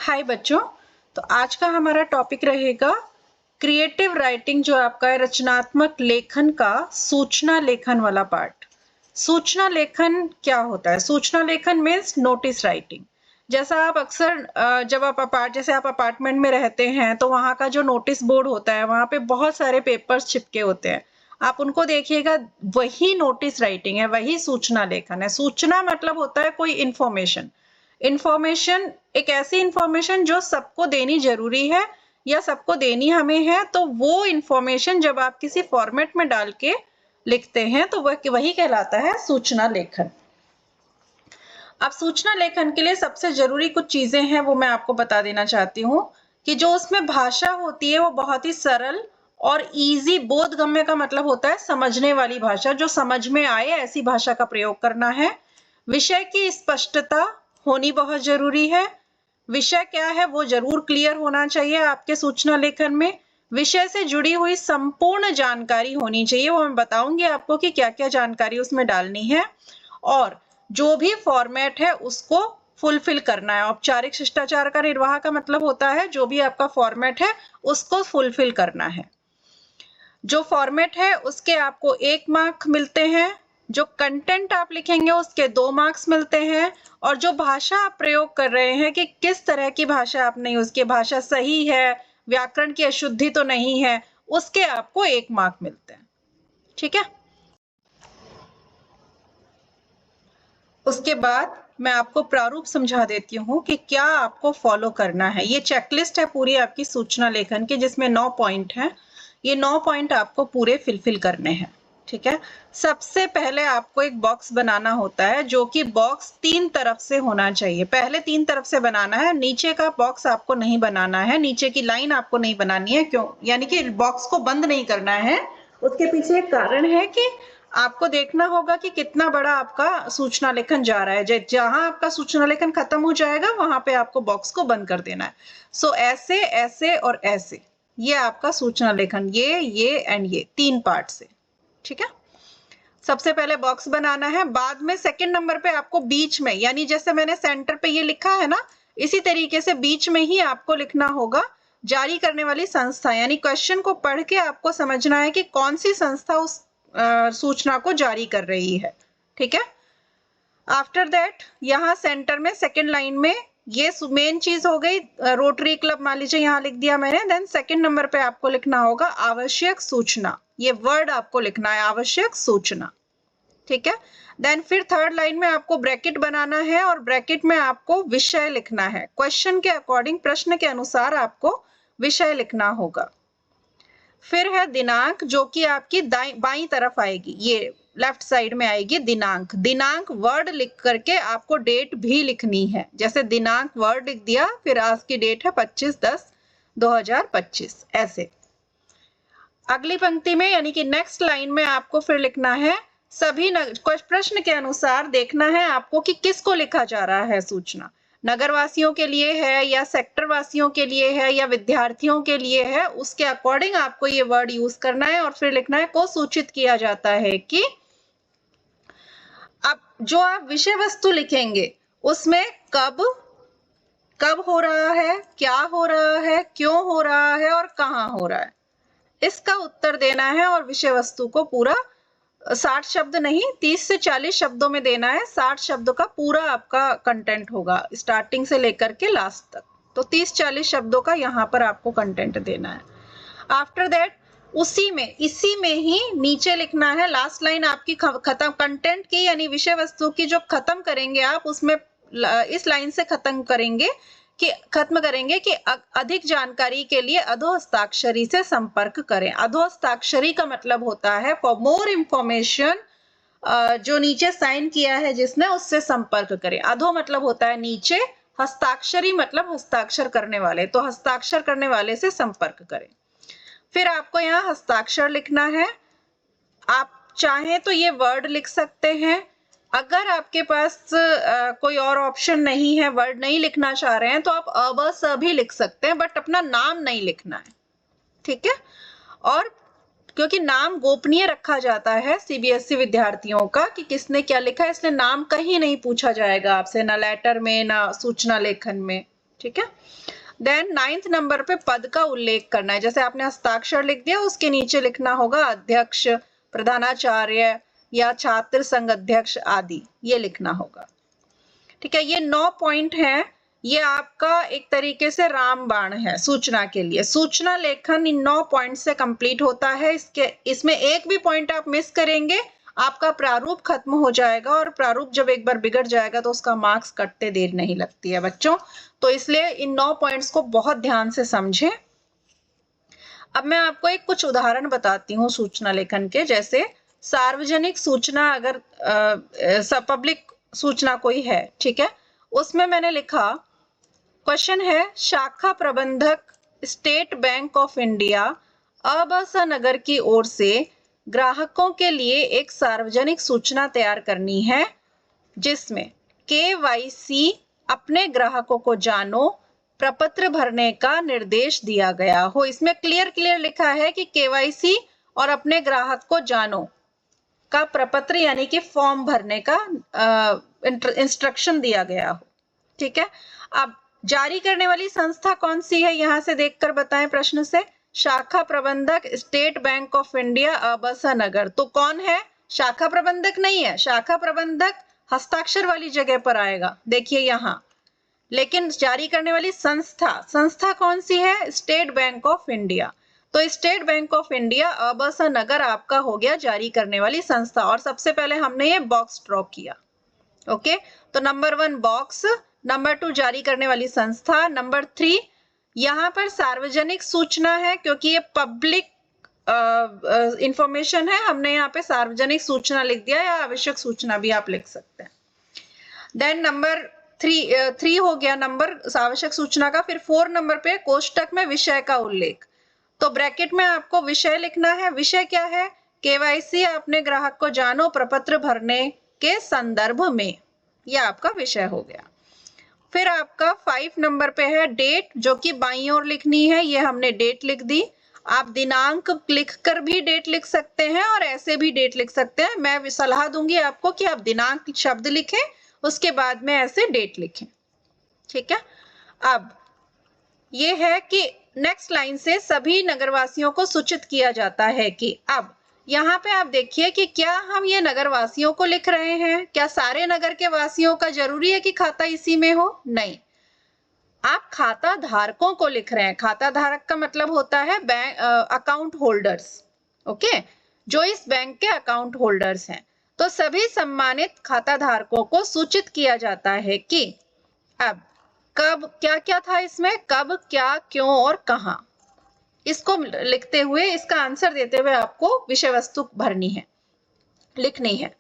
हाय बच्चों। तो आज का हमारा टॉपिक रहेगा क्रिएटिव राइटिंग, जो आपका है रचनात्मक लेखन का सूचना लेखन वाला पार्ट। सूचना लेखन क्या होता है? सूचना लेखन मीन्स नोटिस राइटिंग। जैसा आप अक्सर जब आप अपार्टमेंट में रहते हैं तो वहाँ का जो नोटिस बोर्ड होता है वहाँ पे बहुत सारे पेपर्स चिपके होते हैं। आप उनको देखिएगा, वही नोटिस राइटिंग है, वही सूचना लेखन है। सूचना मतलब होता है कोई इंफॉर्मेशन। इंफॉर्मेशन एक ऐसी इंफॉर्मेशन जो सबको देनी जरूरी है या सबको देनी हमें है, तो वो इंफॉर्मेशन जब आप किसी फॉर्मेट में डाल के लिखते हैं तो वही कहलाता है सूचना लेखन। अब सूचना लेखन के लिए सबसे जरूरी कुछ चीजें हैं, वो मैं आपको बता देना चाहती हूँ कि जो उसमें भाषा होती है वो बहुत ही सरल और इजी, बोधगम्य का मतलब होता है समझने वाली भाषा, जो समझ में आए ऐसी भाषा का प्रयोग करना है। विषय की स्पष्टता होनी बहुत जरूरी है। विषय क्या है वो जरूर क्लियर होना चाहिए आपके सूचना लेखन में। विषय से जुड़ी हुई संपूर्ण जानकारी होनी चाहिए, वो मैं बताऊंगी आपको कि क्या क्या जानकारी उसमें डालनी है। और जो भी फॉर्मेट है उसको फुलफिल करना है। औपचारिक शिष्टाचार का निर्वाह का मतलब होता है जो भी आपका फॉर्मेट है उसको फुलफिल करना है। जो फॉर्मेट है उसके आपको 1 मार्क मिलते हैं, जो कंटेंट आप लिखेंगे उसके 2 मार्क्स मिलते हैं, और जो भाषा आप प्रयोग कर रहे हैं कि किस तरह की भाषा आपने यूज की, भाषा सही है, व्याकरण की अशुद्धि तो नहीं है, उसके आपको 1 मार्क मिलते हैं। ठीक है। उसके बाद मैं आपको प्रारूप समझा देती हूँ कि क्या आपको फॉलो करना है। ये चेकलिस्ट है पूरी आपकी सूचना लेखन की, जिसमें 9 पॉइंट हैं। ये 9 पॉइंट आपको पूरे फिलफिल करने हैं। ठीक है। सबसे पहले आपको एक बॉक्स बनाना होता है, जो कि बॉक्स 3 तरफ से होना चाहिए। पहले 3 तरफ से बनाना है, नीचे का बॉक्स आपको नहीं बनाना है, नीचे की लाइन आपको नहीं बनानी है। क्यों? यानी कि बॉक्स को बंद नहीं करना है। उसके पीछे एक कारण है कि आपको देखना होगा कि कितना बड़ा आपका सूचना लेखन जा रहा है। जहां आपका सूचना लेखन खत्म हो जाएगा वहां पे आपको बॉक्स को बंद कर देना है। सो ऐसे, ऐसे और ऐसे, ये आपका सूचना लेखन, ये एंड ये 3 पार्ट से। ठीक है। सबसे पहले बॉक्स बनाना है, बाद में सेकंड नंबर पे आपको बीच में, यानी जैसे मैंने सेंटर पे ये लिखा है ना, इसी तरीके से बीच में ही आपको लिखना होगा जारी करने वाली संस्था। यानी क्वेश्चन को पढ़ के आपको समझना है कि कौन सी संस्था उस सूचना को जारी कर रही है। ठीक है। आफ्टर दैट यहाँ सेंटर में सेकंड लाइन में ये मेन चीज हो गई, रोटरी क्लब मान लीजिए यहाँ लिख दिया मैंने। देन सेकंड नंबर पे आपको लिखना होगा आवश्यक सूचना, ये वर्ड आपको लिखना है, आवश्यक सूचना। ठीक है। देन फिर थर्ड लाइन में आपको ब्रैकेट बनाना है और ब्रैकेट में आपको विषय लिखना है। क्वेश्चन के अकॉर्डिंग, प्रश्न के अनुसार आपको विषय लिखना होगा। फिर है दिनांक, जो कि आपकी बाईं तरफ आएगी, ये लेफ्ट साइड में आएगी दिनांक। दिनांक वर्ड लिख करके आपको डेट भी लिखनी है। जैसे दिनांक वर्ड लिख दिया, फिर आज की डेट है 25/10/2025, ऐसे। अगली पंक्ति में यानी कि नेक्स्ट लाइन में आपको फिर लिखना है सभी प्रश्न के अनुसार देखना है आपको कि किसको लिखा जा रहा है सूचना। नगरवासियों के लिए है या सेक्टर वासियों के लिए है या विद्यार्थियों के लिए है, उसके अकॉर्डिंग आपको ये वर्ड यूज करना है। और फिर लिखना है को सूचित किया जाता है कि अब जो आप विषय वस्तु लिखेंगे उसमें कब हो रहा है, क्या हो रहा है, क्यों हो रहा है और कहाँ हो रहा है, इसका उत्तर देना है। और विषय वस्तु को पूरा 60 शब्द नहीं, 30 से 40 शब्दों में देना है। 60 शब्दों का पूरा आपका कंटेंट होगा स्टार्टिंग से लेकर के लास्ट तक। तो 30-40 शब्दों का यहाँ पर आपको कंटेंट देना है। आफ्टर दैट इसी में ही नीचे लिखना है लास्ट लाइन आपकी खत्म कंटेंट की, यानी विषय वस्तु की जो खत्म करेंगे आप, उसमें इस लाइन से खत्म करेंगे कि अधिक जानकारी के लिए अधोहस्ताक्षरी से संपर्क करें। अधोहस्ताक्षरी का मतलब होता है फॉर मोर इंफॉर्मेशन, जो नीचे साइन किया है जिसने, उससे संपर्क करें। अधो मतलब होता है नीचे, हस्ताक्षरी मतलब हस्ताक्षर करने वाले, तो हस्ताक्षर करने वाले से संपर्क करें। फिर आपको यहाँ हस्ताक्षर लिखना है। आप चाहें तो ये वर्ड लिख सकते हैं। अगर आपके पास कोई और ऑप्शन नहीं है, वर्ड नहीं लिखना चाह रहे हैं, तो आप अ ब स भी लिख सकते हैं, बट अपना नाम नहीं लिखना है। ठीक है। और क्योंकि नाम गोपनीय रखा जाता है सीबीएसई विद्यार्थियों का कि किसने क्या लिखा है, इसलिए नाम कहीं नहीं पूछा जाएगा आपसे, ना लेटर में ना सूचना लेखन में। ठीक है। देन 9th नंबर पे पद का उल्लेख करना है। जैसे आपने हस्ताक्षर लिख दिया, उसके नीचे लिखना होगा अध्यक्ष, प्रधानाचार्य या छात्र संघ अध्यक्ष आदि, ये लिखना होगा। ठीक है, ये 9 पॉइंट हैं। ये आपका एक तरीके से रामबाण है सूचना के लिए। सूचना लेखन इन 9 पॉइंट से कंप्लीट होता है। इसमें एक भी पॉइंट आप मिस करेंगे, आपका प्रारूप खत्म हो जाएगा, और प्रारूप जब एक बार बिगड़ जाएगा तो उसका मार्क्स कटते देर नहीं लगती है बच्चों। तो इसलिए इन 9 पॉइंट्स को बहुत ध्यान से समझें। अब मैं आपको एक कुछ उदाहरण बताती हूँ सूचना लेखन के। जैसे सार्वजनिक सूचना, अगर पब्लिक सूचना कोई है, ठीक है, उसमें मैंने लिखा, क्वेश्चन है, शाखा प्रबंधक स्टेट बैंक ऑफ इंडिया अबसा नगर की ओर से ग्राहकों के लिए एक सार्वजनिक सूचना तैयार करनी है जिसमें KYC अपने ग्राहकों को जानो प्रपत्र भरने का निर्देश दिया गया हो। इसमें क्लियर लिखा है कि KYC और अपने ग्राहक को जानो का प्रपत्र यानी कि फॉर्म भरने का इंस्ट्रक्शन दिया गया हो। ठीक है, अब जारी करने वाली संस्था कौन सी है, यहां से देखकर बताएं प्रश्न से। शाखा प्रबंधक स्टेट बैंक ऑफ इंडिया अबसा नगर। तो कौन है? शाखा प्रबंधक नहीं है, शाखा प्रबंधक हस्ताक्षर वाली जगह पर आएगा, देखिए यहां। लेकिन जारी करने वाली संस्था कौन सी है? State bank of India. तो स्टेट बैंक ऑफ इंडिया अबसा नगर आपका हो गया जारी करने वाली संस्था। और सबसे पहले हमने ये बॉक्स ड्रॉ किया। ओके, तो नंबर 1 बॉक्स, नंबर 2 जारी करने वाली संस्था, नंबर 3 यहाँ पर सार्वजनिक सूचना है क्योंकि ये पब्लिक इंफॉर्मेशन है, हमने यहाँ पे सार्वजनिक सूचना लिख दिया, या आवश्यक सूचना भी आप लिख सकते हैं। देन नंबर 3 हो गया नंबर आवश्यक सूचना का। फिर 4 नंबर पे कोष्टक में विषय का उल्लेख। तो ब्रैकेट में आपको विषय लिखना है। विषय क्या है? KYC अपने ग्राहक को जानो प्रपत्र भरने के संदर्भ में, यह आपका विषय हो गया। फिर आपका 5 नंबर पे है डेट, जो कि बाईं ओर लिखनी है, ये हमने डेट लिख दी। आप दिनांक लिखकर भी डेट लिख सकते हैं और ऐसे भी डेट लिख सकते हैं। मैं सलाह दूंगी आपको कि आप दिनांक शब्द लिखें, उसके बाद में ऐसे डेट लिखें। ठीक है, अब ये है कि नेक्स्ट लाइन से सभी नगरवासियों को सूचित किया जाता है कि, अब यहाँ पे आप देखिए कि क्या हम ये नगरवासियों को लिख रहे हैं? क्या सारे नगर के वासियों का जरूरी है कि खाता इसी में हो? नहीं, आप खाता धारकों को लिख रहे हैं। खाता धारक का मतलब होता है बैंक अकाउंट होल्डर्स। ओके, जो इस बैंक के अकाउंट होल्डर्स हैं। तो सभी सम्मानित खाता धारकों को सूचित किया जाता है कि, अब कब क्या क्या था इसमें, कब, क्या, क्यों और कहां, इसको लिखते हुए, इसका आंसर देते हुए आपको विषय वस्तु भरनी है, लिखनी है।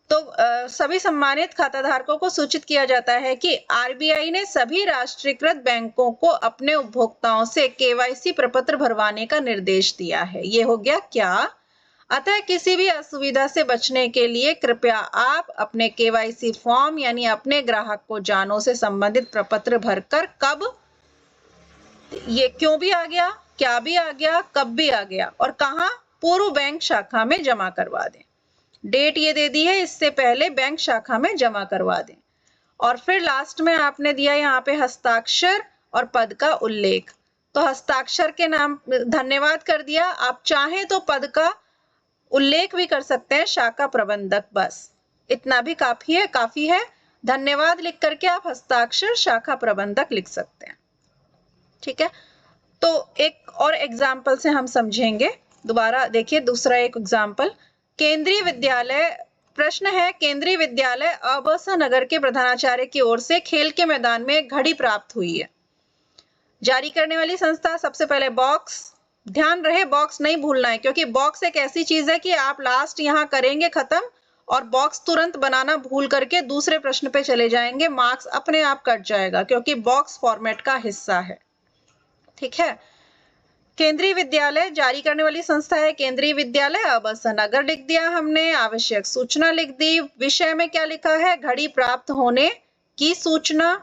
तो सभी सम्मानित खाताधारकों को सूचित किया जाता है कि RBI ने सभी राष्ट्रीयकृत बैंकों को अपने उपभोक्ताओं से KYC प्रपत्र भरवाने का निर्देश दिया है। ये हो गया क्या। अतः किसी भी असुविधा से बचने के लिए कृपया आप अपने KYC फॉर्म यानी अपने ग्राहक को जानो से संबंधित प्रपत्र भरकर कब, ये क्यों भी आ गया, क्या भी आ गया, कब भी आ गया, और कहां, पूर्व बैंक शाखा में जमा करवा दें। डेट ये दे दी है, इससे पहले बैंक शाखा में जमा करवा दें। और फिर लास्ट में आपने दिया यहाँ पे हस्ताक्षर और पद का उल्लेख। तो हस्ताक्षर के नाम धन्यवाद कर दिया, आप चाहें तो पद का उल्लेख भी कर सकते हैं, शाखा प्रबंधक, बस इतना भी काफी है। धन्यवाद लिख करके आप हस्ताक्षर शाखा प्रबंधक लिख सकते हैं। ठीक है, तो एक और एग्जाम्पल से हम समझेंगे। दोबारा देखिए दूसरा एक एग्जाम्पल। केंद्रीय विद्यालय, प्रश्न है, केंद्रीय विद्यालय अबसा नगर के प्रधानाचार्य की ओर से खेल के मैदान में एक घड़ी प्राप्त हुई है। जारी करने वाली संस्था, सबसे पहले बॉक्स, ध्यान रहे बॉक्स नहीं भूलना है, क्योंकि बॉक्स एक ऐसी चीज है कि आप लास्ट यहाँ करेंगे खत्म और बॉक्स तुरंत बनाना भूल करके दूसरे प्रश्न पे चले जाएंगे, मार्क्स अपने आप कट जाएगा, क्योंकि बॉक्स फॉर्मेट का हिस्सा है। ठीक है, केंद्रीय विद्यालय, जारी करने वाली संस्था है केंद्रीय विद्यालय अबसा नगर, लिख दिया हमने। आवश्यक सूचना लिख दी। विषय में क्या लिखा है? घड़ी प्राप्त होने की सूचना।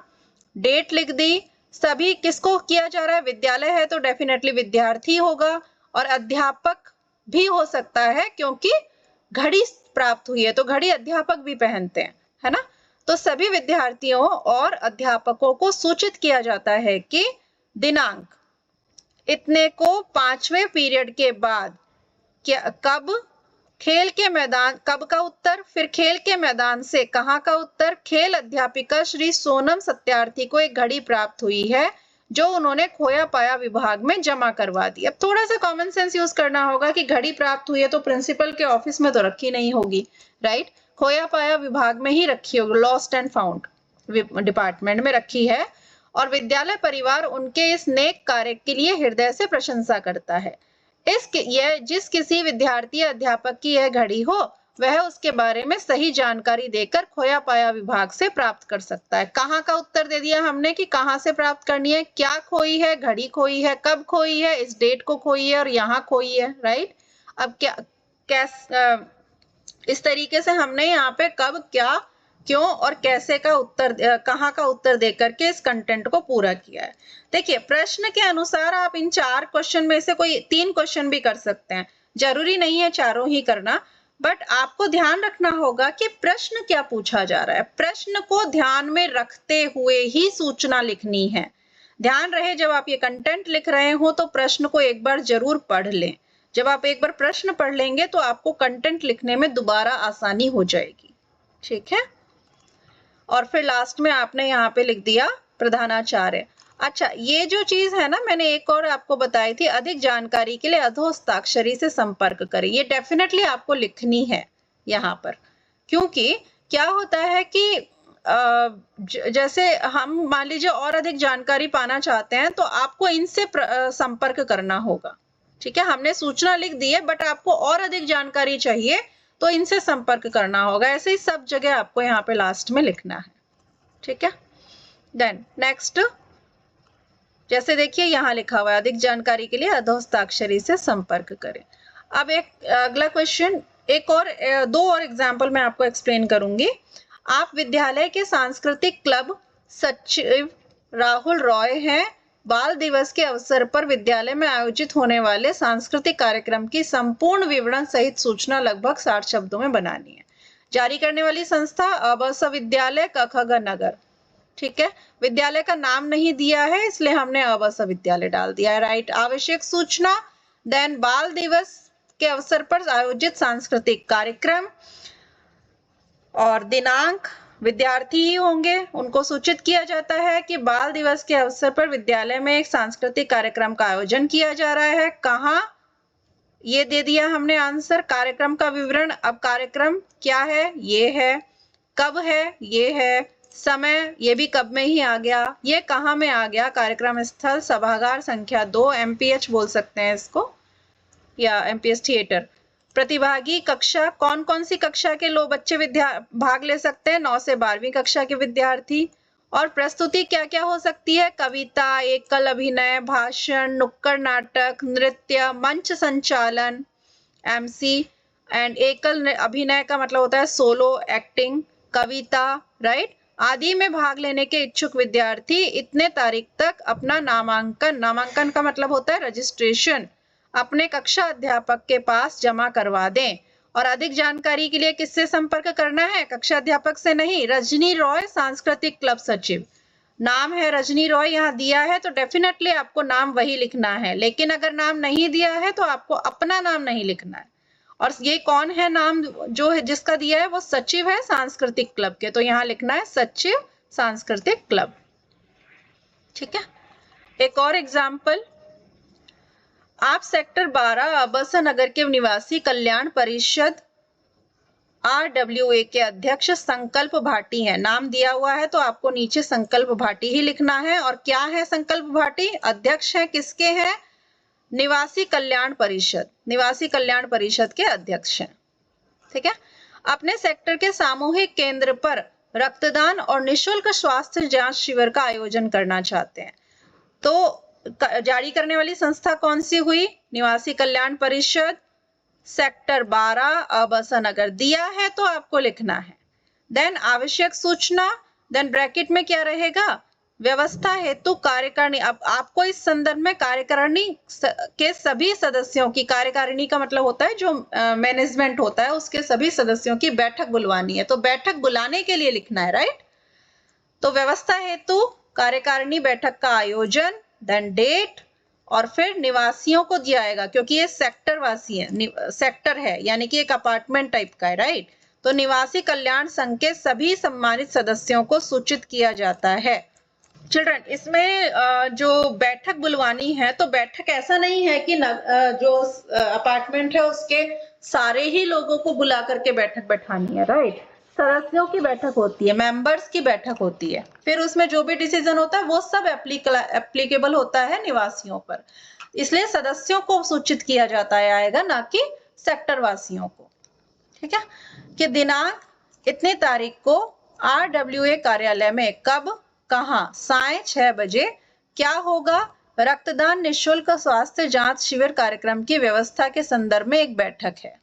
डेट लिख दी। सभी किसको किया जा रहा है? विद्यालय है तो डेफिनेटली विद्यार्थी होगा, और अध्यापक भी हो सकता है क्योंकि घड़ी प्राप्त हुई है, तो घड़ी अध्यापक भी पहनते हैं, है ना। तो सभी विद्यार्थियों और अध्यापकों को सूचित किया जाता है कि दिनांक इतने को 5वें पीरियड के बाद कब खेल के मैदान, कब का उत्तर, फिर खेल के मैदान से कहाँ का उत्तर, खेल अध्यापिका श्री सोनम सत्यार्थी को एक घड़ी प्राप्त हुई है जो उन्होंने खोया पाया विभाग में जमा करवा दी। अब थोड़ा सा कॉमन सेंस यूज करना होगा कि घड़ी प्राप्त हुई है तो प्रिंसिपल के ऑफिस में तो रखी नहीं होगी, राइट? खोया पाया विभाग में ही रखी होगी, लॉस्ट एंड फाउंड डिपार्टमेंट में रखी है। और विद्यालय परिवार उनके इस नेक कार्य के लिए हृदय से प्रशंसा करता है। जिस किसी विद्यार्थी अध्यापक की यह घड़ी हो वह उसके बारे में सही जानकारी देकर खोया पाया विभाग से प्राप्त कर सकता है। कहाँ का उत्तर दे दिया हमने कि कहाँ से प्राप्त करनी है, क्या खोई है, घड़ी खोई है, कब खोई है, इस डेट को खोई है और यहाँ खोई है, राइट? अब इस तरीके से हमने यहाँ पे कब, क्या, क्यों और कैसे का उत्तर, कहाँ का उत्तर देकर के इस कंटेंट को पूरा किया है। देखिए, प्रश्न के अनुसार आप इन 4 क्वेश्चन में से कोई 3 क्वेश्चन भी कर सकते हैं, जरूरी नहीं है चारों ही करना, बट आपको ध्यान रखना होगा कि प्रश्न क्या पूछा जा रहा है। प्रश्न को ध्यान में रखते हुए ही सूचना लिखनी है। ध्यान रहे, जब आप ये कंटेंट लिख रहे हो तो प्रश्न को एक बार जरूर पढ़ लें। जब आप एक बार प्रश्न पढ़ लेंगे तो आपको कंटेंट लिखने में दोबारा आसानी हो जाएगी, ठीक है? और फिर लास्ट में आपने यहाँ पे लिख दिया प्रधानाचार्य। अच्छा, ये जो चीज है ना, मैंने एक और आपको बताई थी, अधिक जानकारी के लिए अधोहस्ताक्षरी से संपर्क करें। ये डेफिनेटली आपको लिखनी है यहाँ पर, क्योंकि क्या होता है कि जैसे हम मान लीजिए और अधिक जानकारी पाना चाहते हैं तो आपको इनसे संपर्क करना होगा, ठीक है? हमने सूचना लिख दी है बट आपको और अधिक जानकारी चाहिए तो इनसे संपर्क करना होगा। ऐसे ही सब जगह आपको यहाँ पे लास्ट में लिखना है, ठीक है? देन नेक्स्ट, जैसे देखिए यहाँ लिखा हुआ है अधिक जानकारी के लिए अधोहस्ताक्षरी से संपर्क करें। अब एक अगला क्वेश्चन, दो और एग्जाम्पल मैं आपको एक्सप्लेन करूंगी। आप विद्यालय के सांस्कृतिक क्लब सचिव राहुल रॉय हैं। बाल दिवस के अवसर पर विद्यालय में आयोजित होने वाले सांस्कृतिक कार्यक्रम की संपूर्ण विवरण सहित सूचना लगभग 60 शब्दों में बनानी है। जारी करने वाली संस्था अबस विद्यालय कखग नगर, ठीक है? विद्यालय का नाम नहीं दिया है इसलिए हमने अबस विद्यालय डाल दिया है, राइट? आवश्यक सूचना, देन बाल दिवस के अवसर पर आयोजित सांस्कृतिक कार्यक्रम और दिनांक, विद्यार्थी ही होंगे, उनको सूचित किया जाता है कि बाल दिवस के अवसर पर विद्यालय में एक सांस्कृतिक कार्यक्रम का आयोजन किया जा रहा है। कहाँ, ये दे दिया हमने आंसर। कार्यक्रम का विवरण, अब कार्यक्रम क्या है, ये है, कब है, ये है, समय, ये भी कब में ही आ गया, ये कहाँ में आ गया, कार्यक्रम स्थल सभागार संख्या 2, MPH बोल सकते हैं इसको, या MPH थिएटर। प्रतिभागी कक्षा, कौन कौन सी कक्षा के लोग बच्चे भाग ले सकते हैं, 9 से 12वीं कक्षा के विद्यार्थी। और प्रस्तुति क्या क्या हो सकती है, कविता, एकल अभिनय, भाषण, नुक्कड़ नाटक, नृत्य, मंच संचालन, MC, एंड एकल अभिनय का मतलब होता है सोलो एक्टिंग, कविता, राइट, आदि में भाग लेने के इच्छुक विद्यार्थी इतने तारीख तक अपना नामांकन का मतलब होता है रजिस्ट्रेशन, अपने कक्षा अध्यापक के पास जमा करवा दें। और अधिक जानकारी के लिए किससे संपर्क करना है, कक्षा अध्यापक से नहीं, रजनी रॉय सांस्कृतिक क्लब सचिव। नाम है रजनी रॉय यहाँ दिया है तो डेफिनेटली आपको नाम वही लिखना है, लेकिन अगर नाम नहीं दिया है तो आपको अपना नाम नहीं लिखना है। और ये कौन है, नाम जो है जिसका दिया है वो सचिव है सांस्कृतिक क्लब के, तो यहाँ लिखना है सचिव सांस्कृतिक क्लब, ठीक है? एक और एग्जाम्पल, आप सेक्टर 12 अबस नगर के निवासी कल्याण परिषद RWA के अध्यक्ष संकल्प भाटी है। नाम दिया हुआ है तो आपको नीचे संकल्प भाटी ही लिखना है। और क्या है संकल्प भाटी, अध्यक्ष है, किसके हैं, निवासी कल्याण परिषद के अध्यक्ष हैं, ठीक है? अपने सेक्टर के सामूहिक केंद्र पर रक्तदान और निशुल्क स्वास्थ्य जांच शिविर का आयोजन करना चाहते हैं। तो जारी करने वाली संस्था कौन सी हुई, निवासी कल्याण परिषद, सेक्टर 12 अबस नगर दिया है तो आपको लिखना है। देन आवश्यक सूचना, देन ब्रैकेट में क्या रहेगा, व्यवस्था हेतु कार्यकारिणी, अब आपको इस संदर्भ में कार्यकारिणी के सभी सदस्यों की, कार्यकारिणी का मतलब होता है जो मैनेजमेंट होता है उसके सभी सदस्यों की बैठक बुलवानी है, तो बैठक बुलाने के लिए लिखना है, राइट। तो व्यवस्था हेतु कार्यकारिणी बैठक का आयोजन, देन डेट, और फिर निवासियों को दिया जाएगा क्योंकि ये सेक्टर वासी है, सेक्टर है यानी कि एक अपार्टमेंट टाइप का है, राइट। तो निवासी कल्याण संघ के सभी सम्मानित सदस्यों को सूचित किया जाता है। चिल्ड्रन, इसमें जो बैठक बुलवानी है तो बैठक ऐसा नहीं है कि जो अपार्टमेंट है उसके सारे ही लोगों को बुला करके बैठक बैठानी है, राइट। सदस्यों की बैठक होती है, मेंबर्स की बैठक होती है, फिर उसमें जो भी डिसीजन होता है वो सब एप्लीकेबल होता है निवासियों पर, इसलिए सदस्यों को सूचित किया जाता है आएगा, ना कि सेक्टर वासियों को। ठीक है, कि दिनांक इतनी तारीख को RWA कार्यालय में कब कहां साय 6 बजे क्या होगा, रक्तदान निःशुल्क स्वास्थ्य जांच शिविर कार्यक्रम की व्यवस्था के संदर्भ में एक बैठक है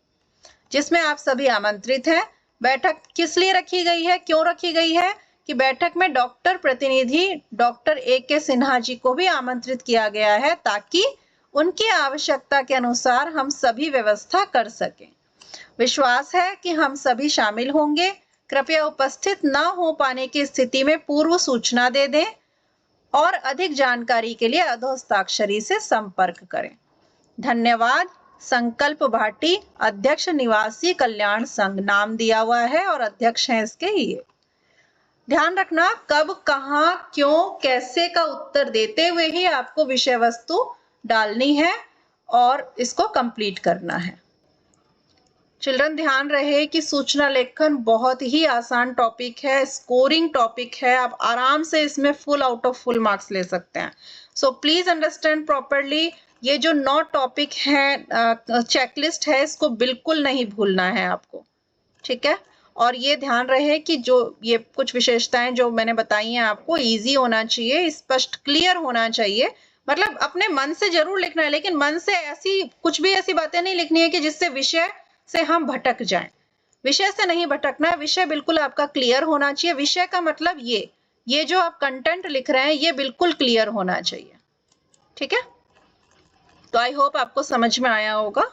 जिसमें आप सभी आमंत्रित हैं। बैठक किस लिए रखी गई है, क्यों रखी गई है कि बैठक में डॉक्टर प्रतिनिधि डॉक्टर AK सिन्हा जी को भी आमंत्रित किया गया है ताकि उनकी आवश्यकता के अनुसार हम सभी व्यवस्था कर सकें। विश्वास है कि हम सभी शामिल होंगे। कृपया उपस्थित न हो पाने की स्थिति में पूर्व सूचना दे दें और अधिक जानकारी के लिए अधोहस्ताक्षरी से संपर्क करें। धन्यवाद। संकल्प भाटी, अध्यक्ष निवासी कल्याण संघ, नाम दिया हुआ है और अध्यक्ष हैं इसके ये। ध्यान रखना कब कहां क्यों कैसे का उत्तर देते हुए ही आपको विषय वस्तु डालनी है और इसको कंप्लीट करना है। चिल्ड्रन, ध्यान रहे कि सूचना लेखन बहुत ही आसान टॉपिक है, स्कोरिंग टॉपिक है, आप आराम से इसमें full out of full marks ले सकते हैं। सो प्लीज अंडरस्टैंड प्रॉपरली, ये जो 9 टॉपिक है चेकलिस्ट है इसको बिल्कुल नहीं भूलना है आपको, ठीक है। और ये ध्यान रहे कि जो ये कुछ विशेषताएं जो मैंने बताई हैं आपको इजी होना चाहिए, स्पष्ट क्लियर होना चाहिए, मतलब अपने मन से जरूर लिखना है लेकिन मन से ऐसी कुछ भी ऐसी बातें नहीं लिखनी है कि जिससे विषय से हम भटक जाएं। विषय से नहीं भटकना है, विषय बिल्कुल आपका क्लियर होना चाहिए। विषय का मतलब ये जो आप कंटेंट लिख रहे हैं ये बिल्कुल क्लियर होना चाहिए, ठीक है। तो आई होप आपको समझ में आया होगा।